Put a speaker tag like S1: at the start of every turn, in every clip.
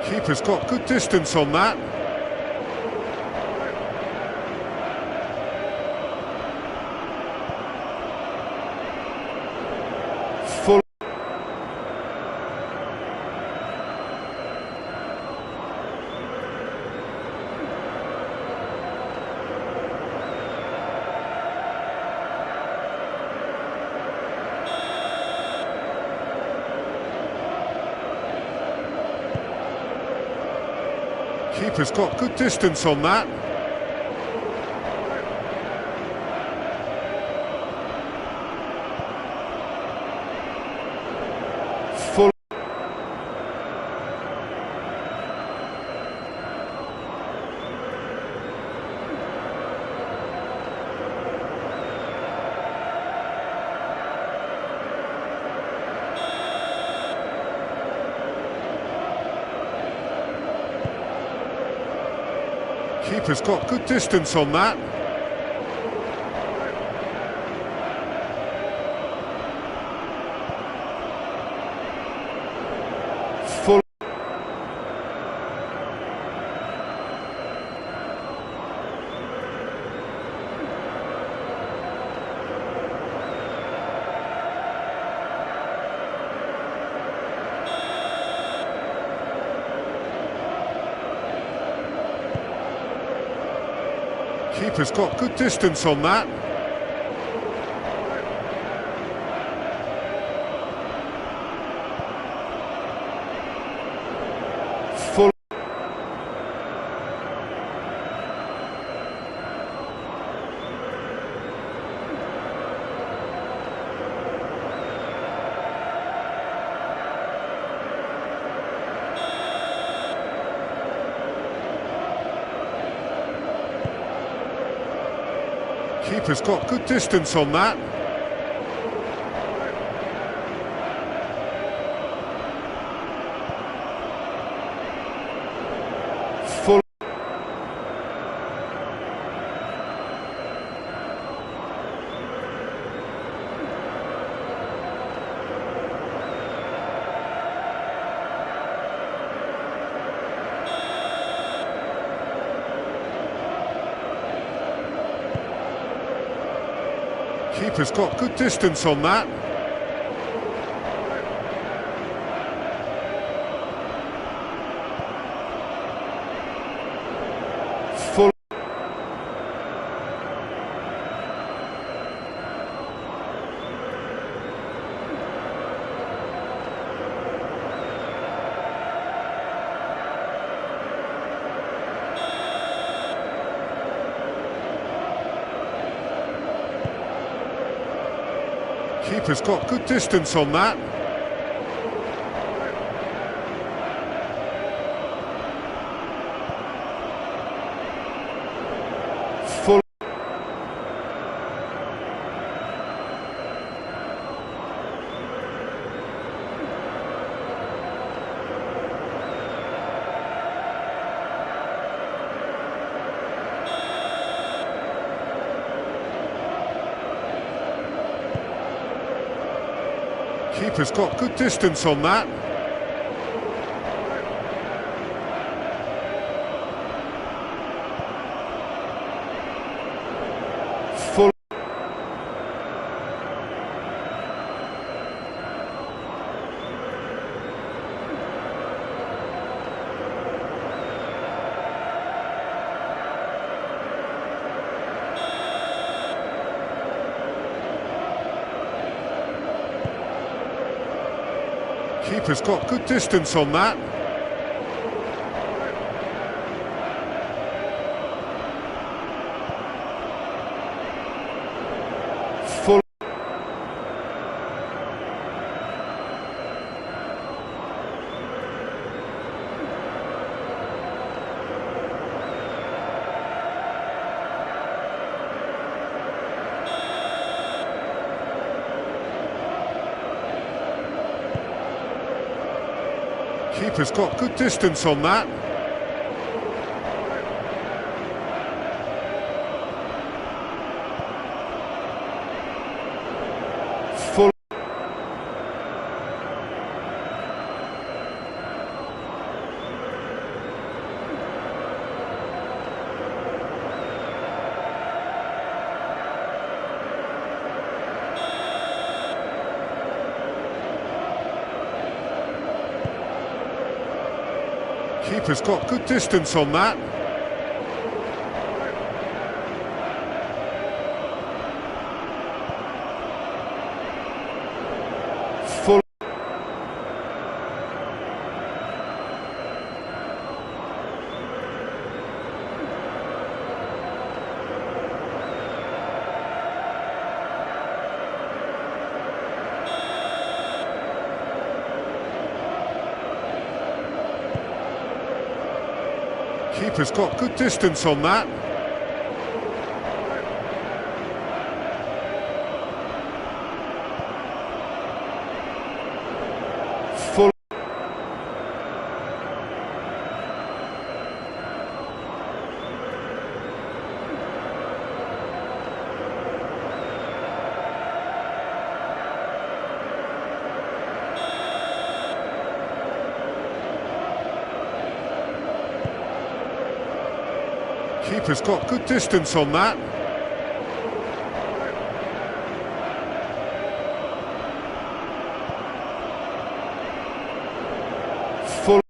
S1: Keeper's got good distance on that. Full. Keeper's got good distance on that. Full. Keeper's got good distance on that. Full. Keeper's got good distance on that. Full. Keeper's got good distance on that. Full. Keeper's got good distance on that. Full. Keeper's got good distance on that. Full. Keeper's got good distance on that. Full. Keeper's got good distance on that. Full. Keeper's got good distance on that. Full. Keeper's got good distance on that. Full. Keeper's got good distance on that. Full. Keeper's got good distance on that. Full.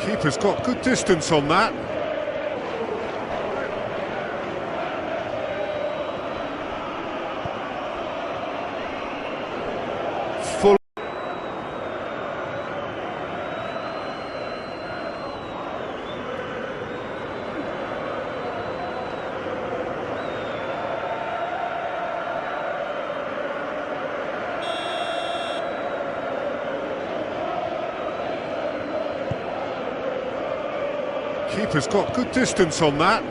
S1: Keeper's got good distance on that. Full. Keeper's got good distance on that.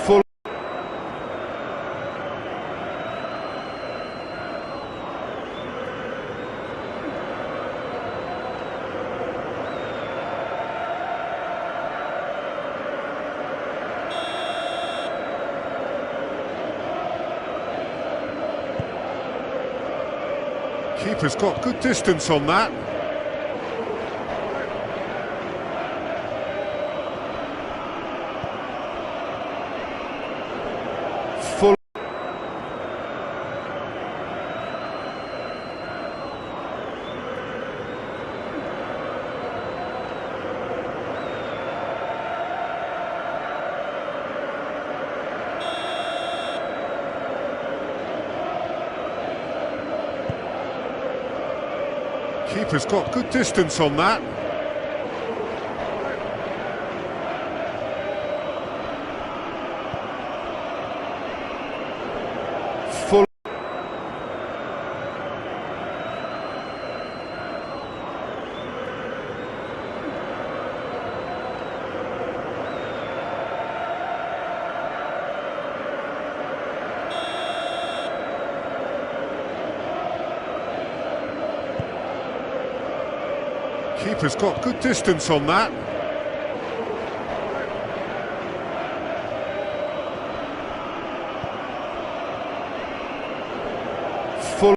S1: Full. Keeper's got good distance on that. Full. Keeper's got good distance on that. Full. Keeper's got good distance on that. Full.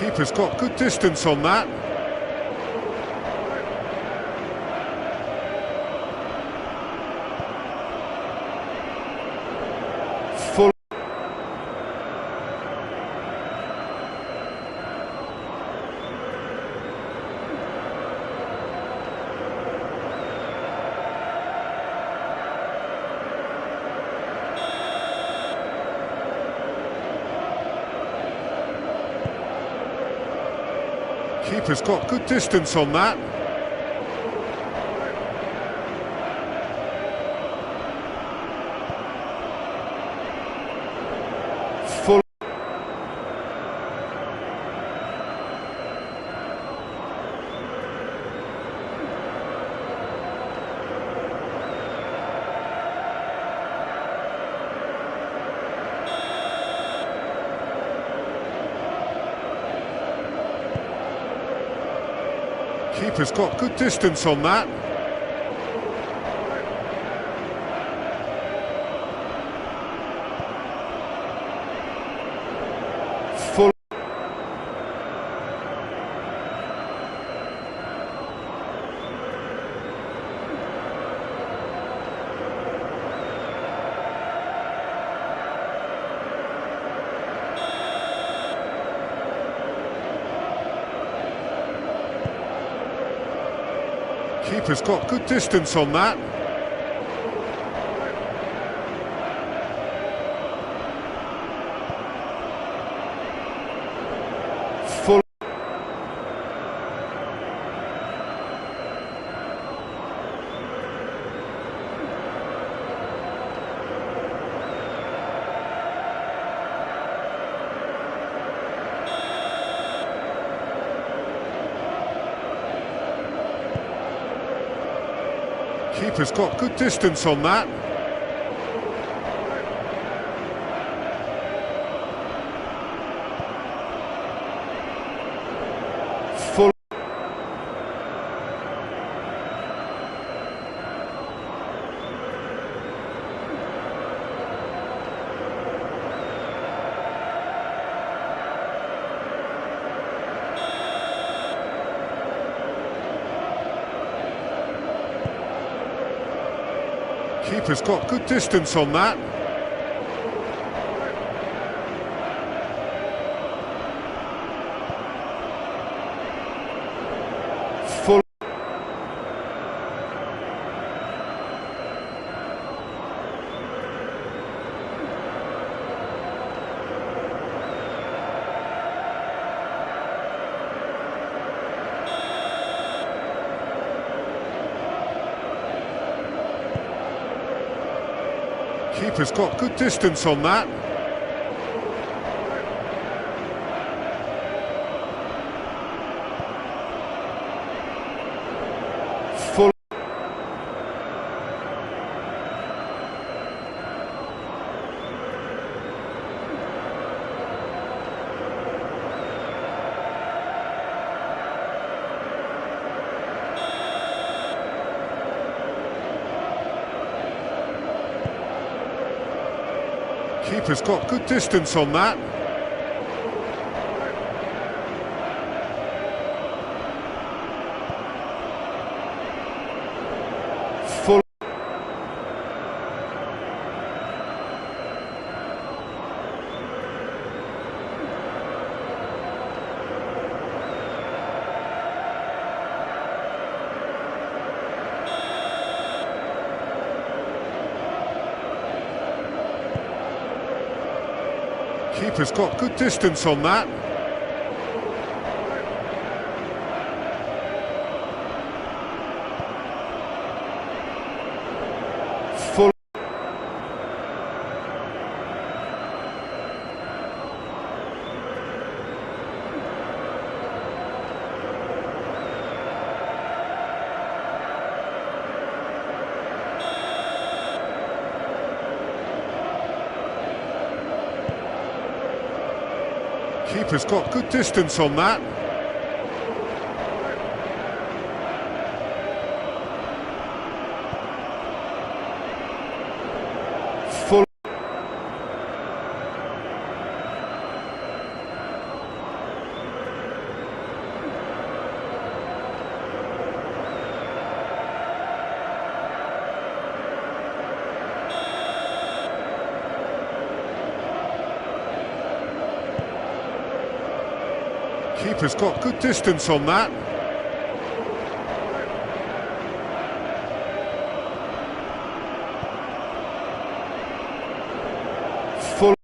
S1: Keeper's got good distance on that. Full. Keeper's got good distance on that. Full. Keeper's got good distance on that. Full. Keeper's got good distance on that. Full. Keeper's got good distance on that. Full. Keeper's got good distance on that. Full. Keeper's got good distance on that. Full. Keeper's got good distance on that. Full. Keeper's got good distance on that. Full. Keeper's got good distance on that. Full. Keeper's got good distance on that. Full.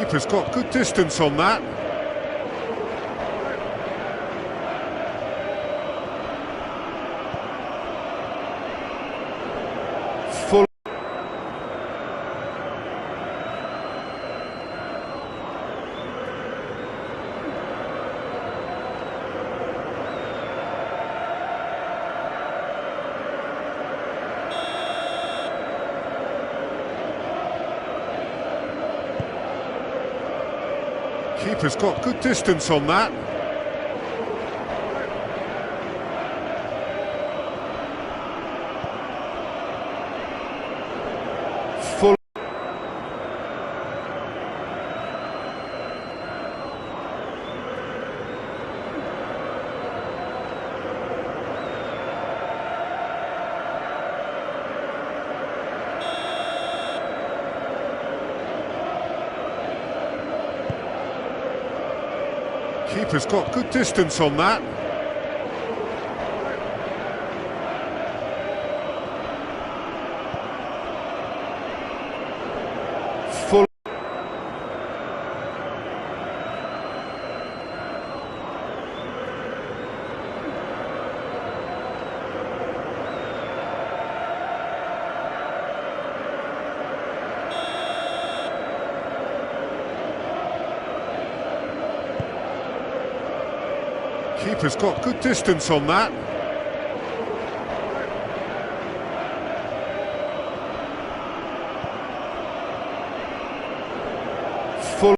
S1: Keeper's got good distance on that. Full. Keeper's got good distance on that. Full. Keeper's got good distance on that. Full. Keeper's got good distance on that. Full.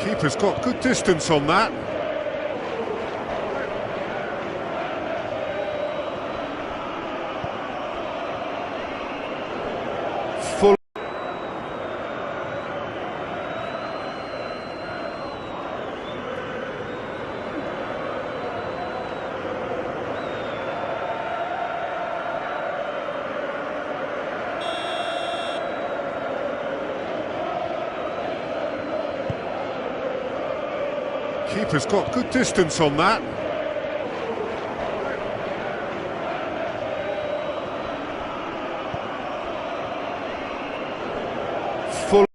S1: Keeper's got good distance on that. Full. Keeper's got good distance on that. Full.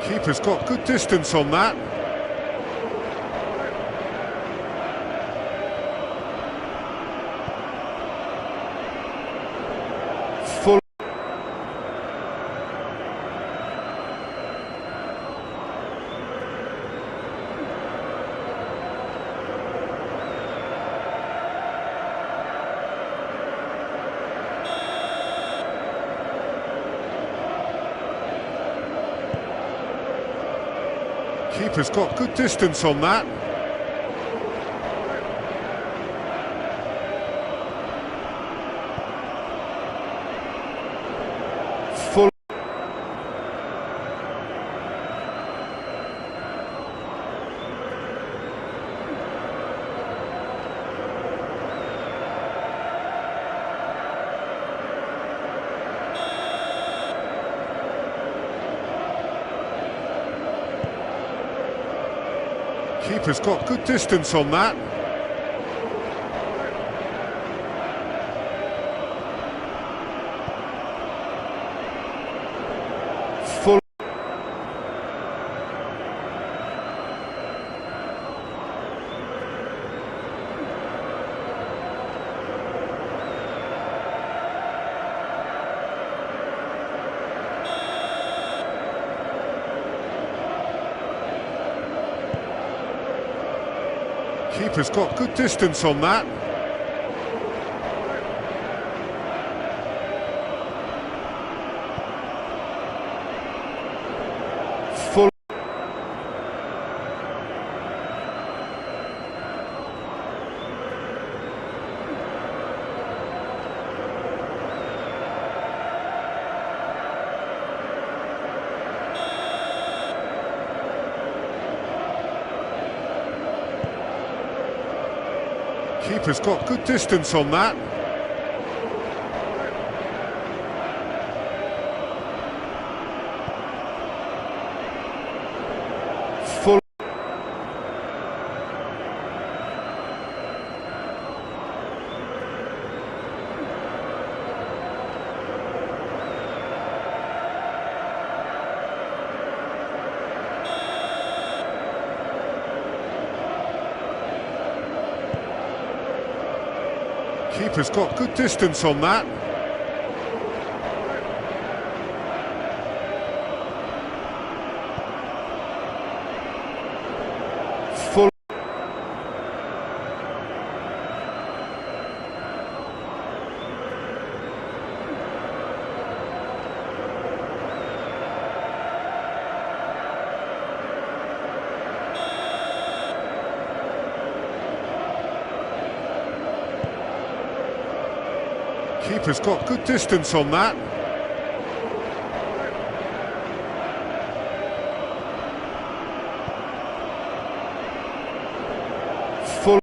S1: Keeper's got good distance on that. Full. Keeper's got good distance on that. Full. Keeper's got good distance on that. Full. Keeper's got good distance on that. Full. Keeper's got good distance on that. Full. Keeper's got good distance on that. Full. Keeper's got good distance on that. Full.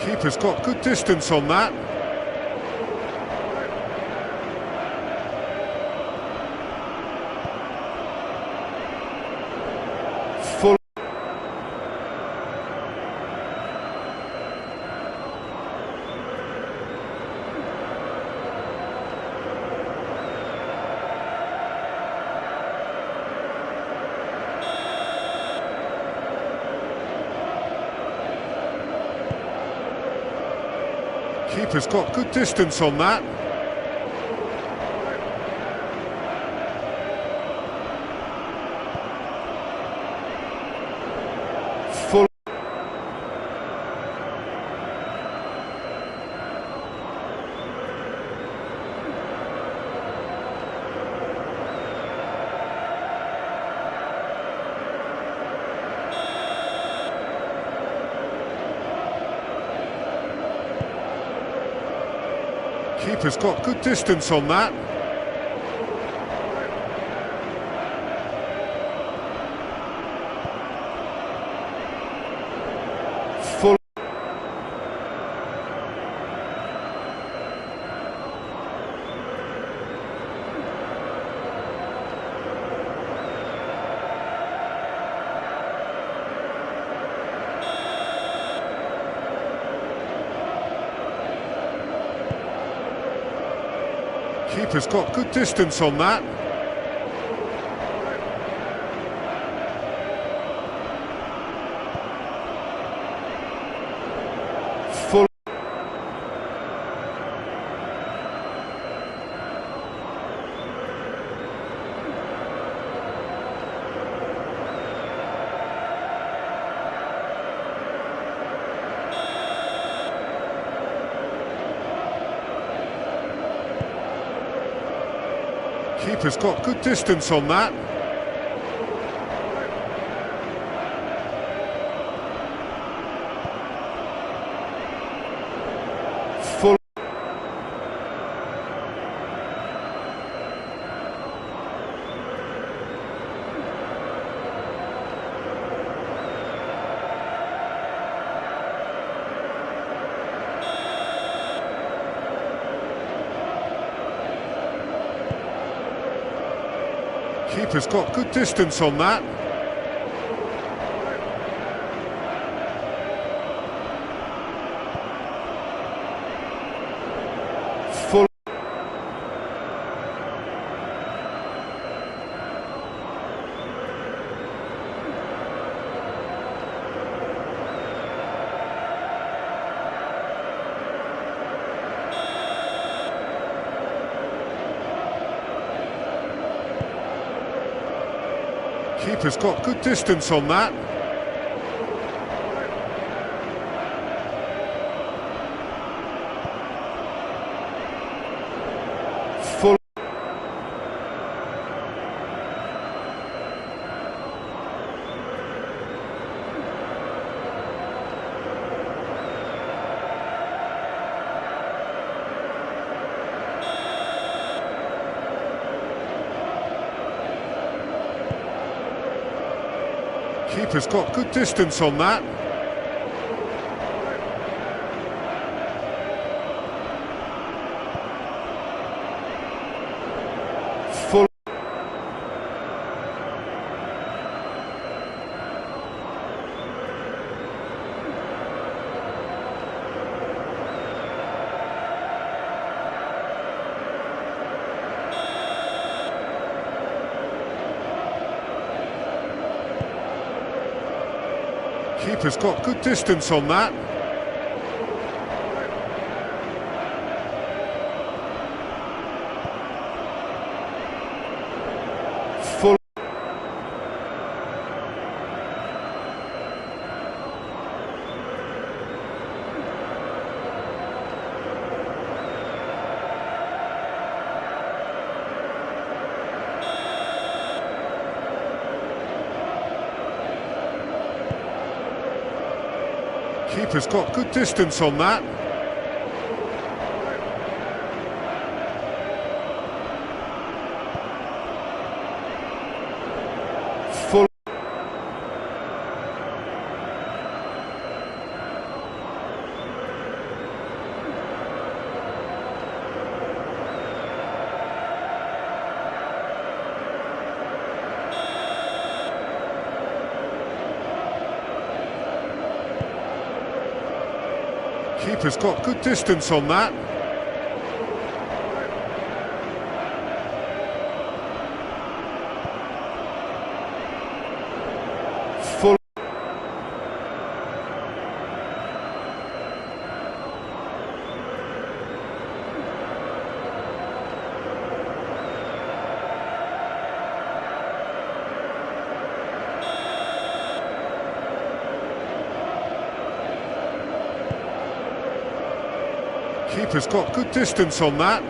S1: Keeper's got good distance on that. Full. Keeper's got good distance on that. Full. Keeper's got good distance on that. Full. Keeper's got good distance on that. Full. Keeper's got good distance on that. Full. Keeper's got good distance on that. Full. Keeper's got good distance on that. Full. Keeper's got good distance on that. Full. Keeper's got good distance on that. Full. Keeper's got good distance on that. Full. Keeper's got good distance on that. Full. Keeper's got good distance on that.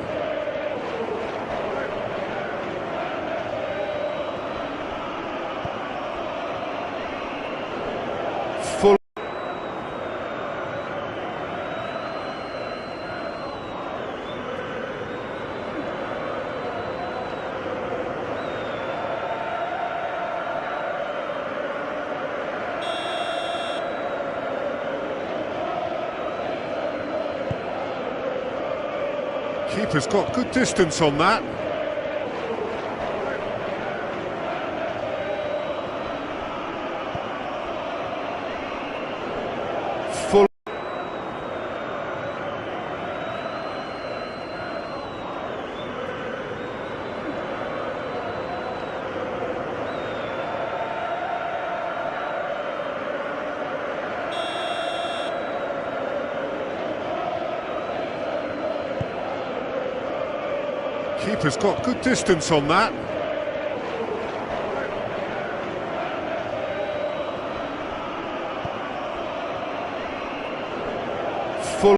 S1: Full. Keeper's got good distance on that. Full. Keeper's got good distance on that. Full.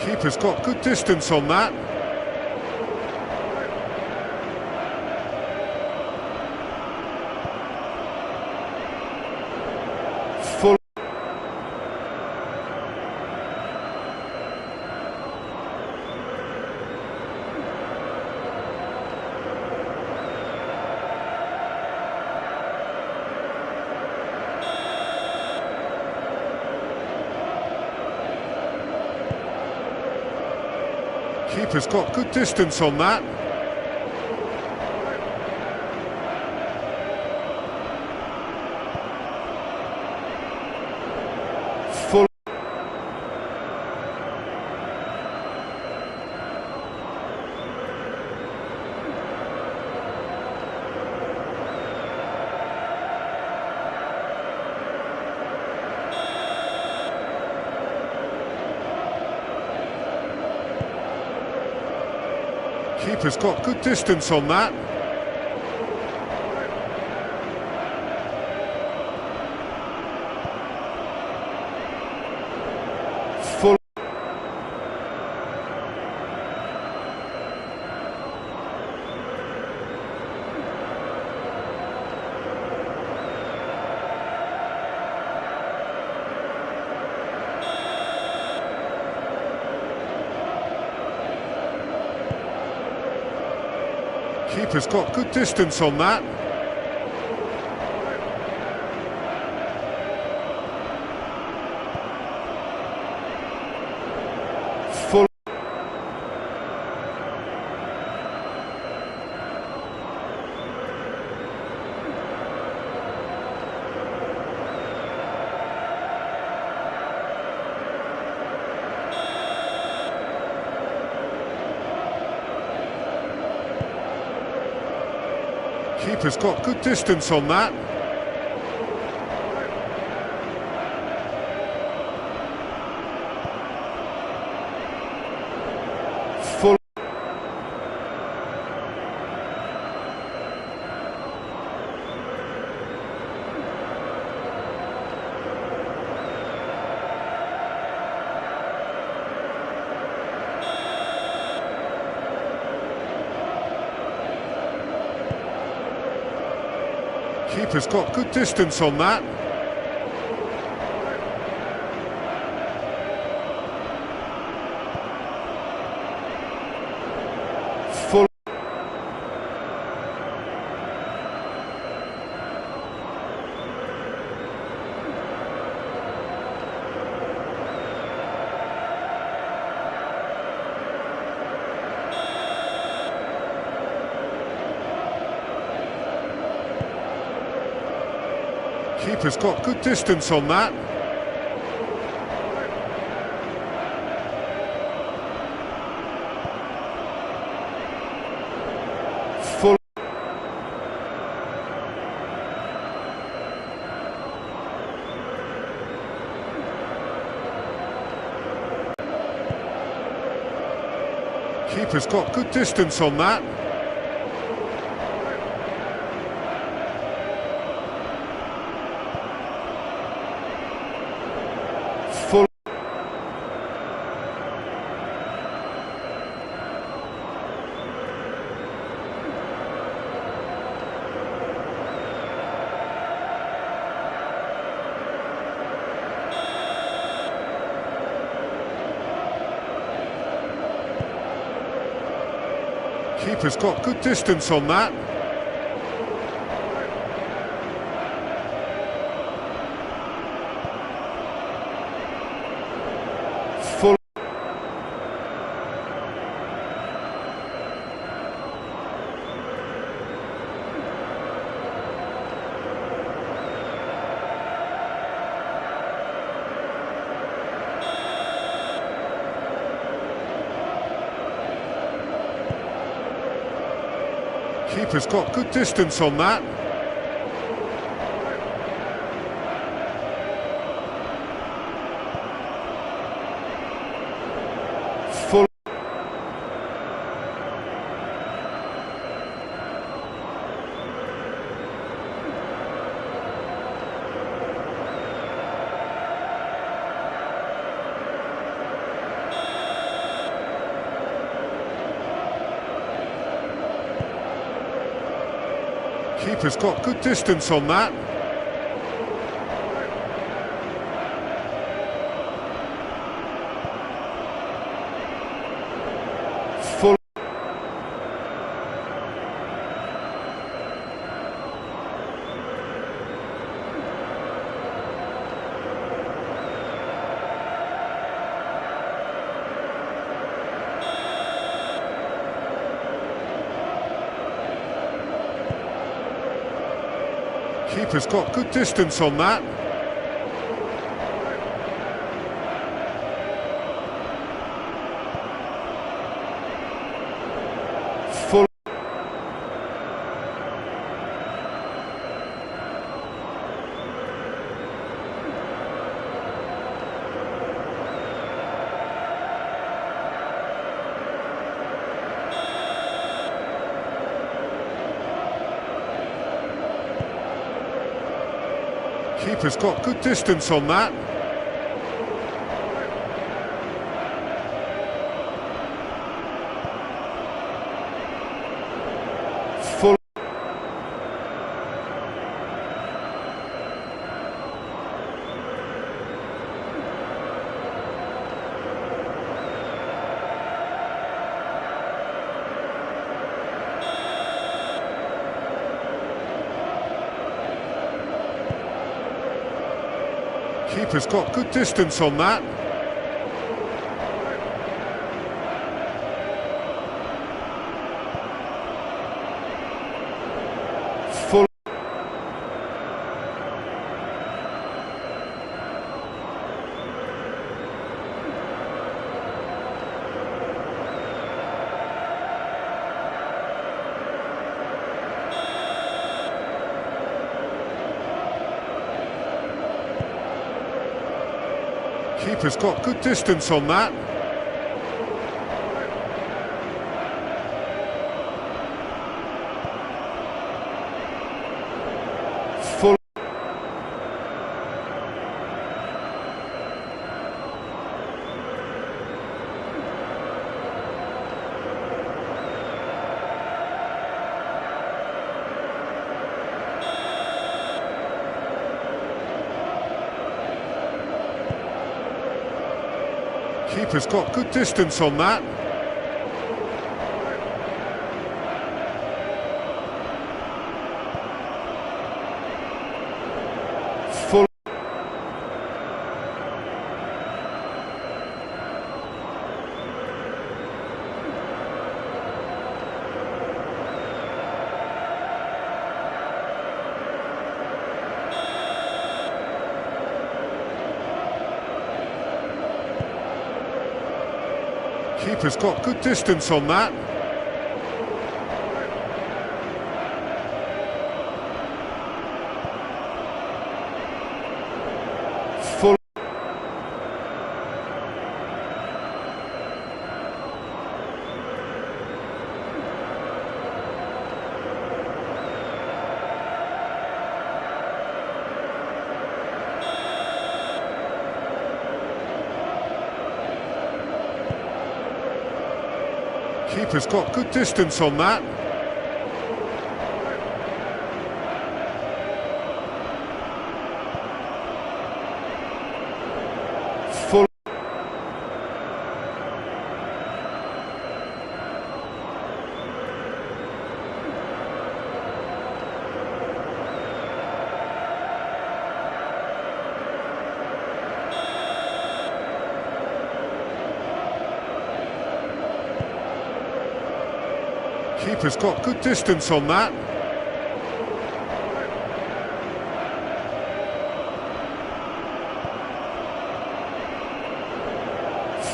S1: Keeper's got good distance on that. Full. Keeper's got good distance on that. Full. Keeper's got good distance on that. Full. Keeper's got good distance on that. Full. Keeper's got good distance on that. Full. Keeper's got good distance on that. Full. Keeper's got good distance on that. Full. Keeper's got good distance on that. Full. Keeper's got good distance on that. Full. Keeper's got good distance on that. Full. Keeper's got good distance on that. Full. Keeper's got good distance on that. Full. Keeper's got good distance on that. Full. Keeper's got good distance on that. Full. Keeper's got good distance on that. Full. Keeper's got good distance on that. Full. Keeper's got good distance on that. Full. Keeper's got good distance on that. Full. Keeper's got good distance on that.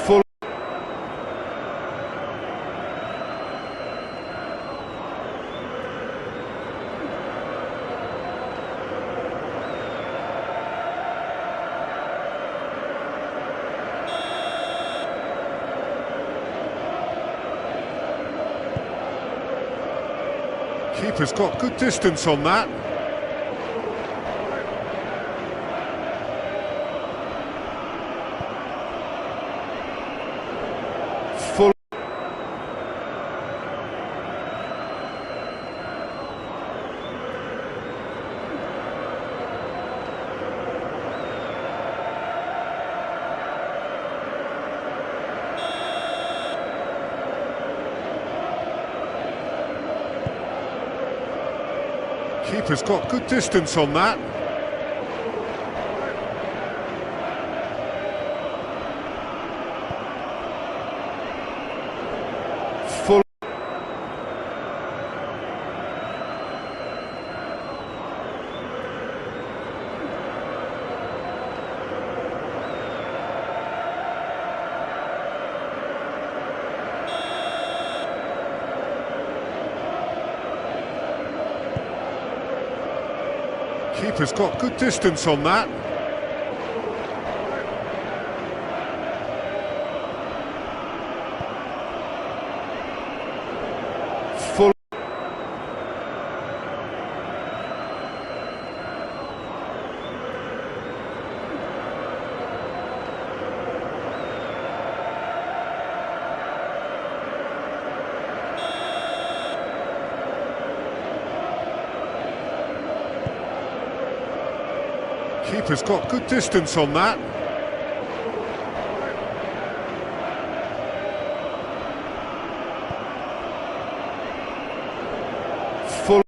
S1: Full. Keeper's got good distance on that. Full. Keeper's got good distance on that. Full. Keeper's got good distance on that. Full. Keeper's got good distance on that. Full.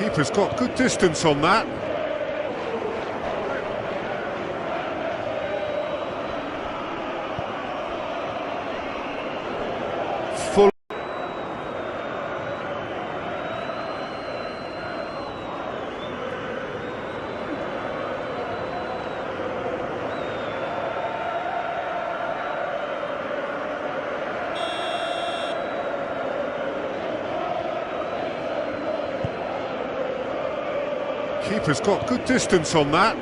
S1: Keeper's got good distance on that. Full. Keeper's got good distance on that.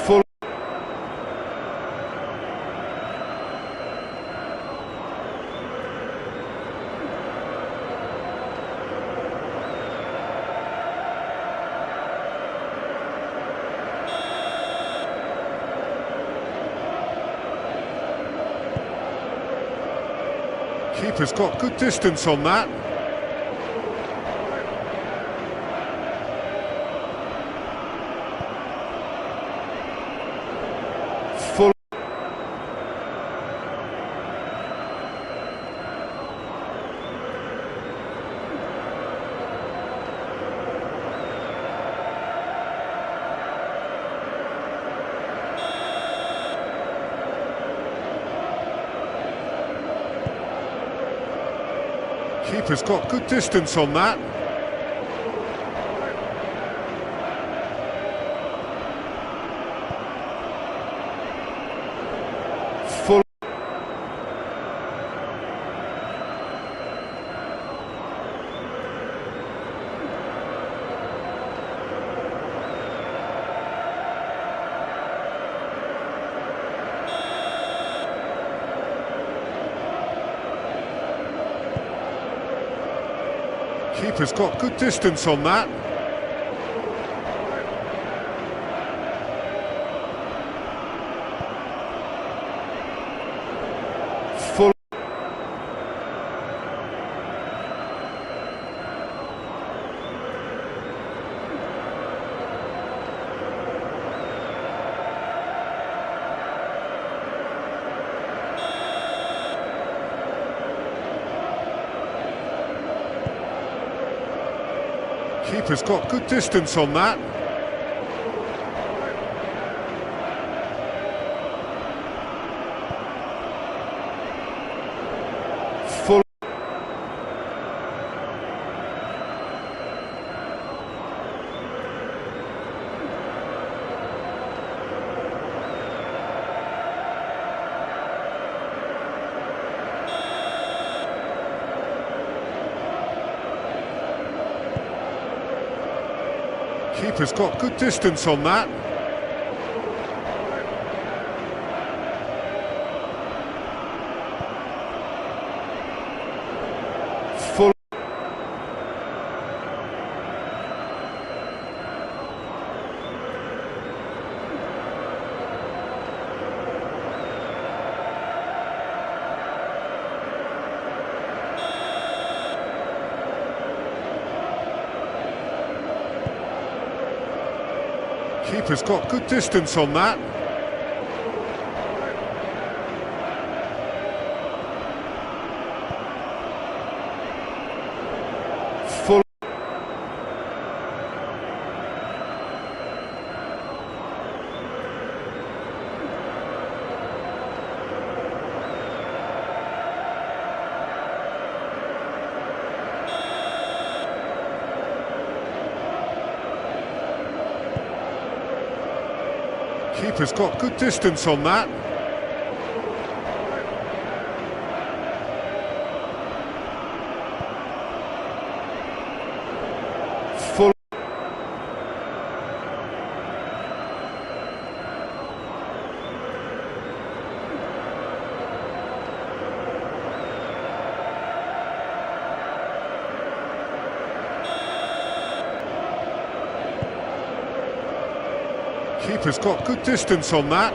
S1: Full. Keeper's got good distance on that. Full. Keeper's got good distance on that. Full. Keeper's got good distance on that. Full. Keeper's got good distance on that. Full. Keeper's got good distance on that. Full. Keeper's got good distance on that. Full. Keeper's got good distance on that. Full. Keeper's got good distance on that.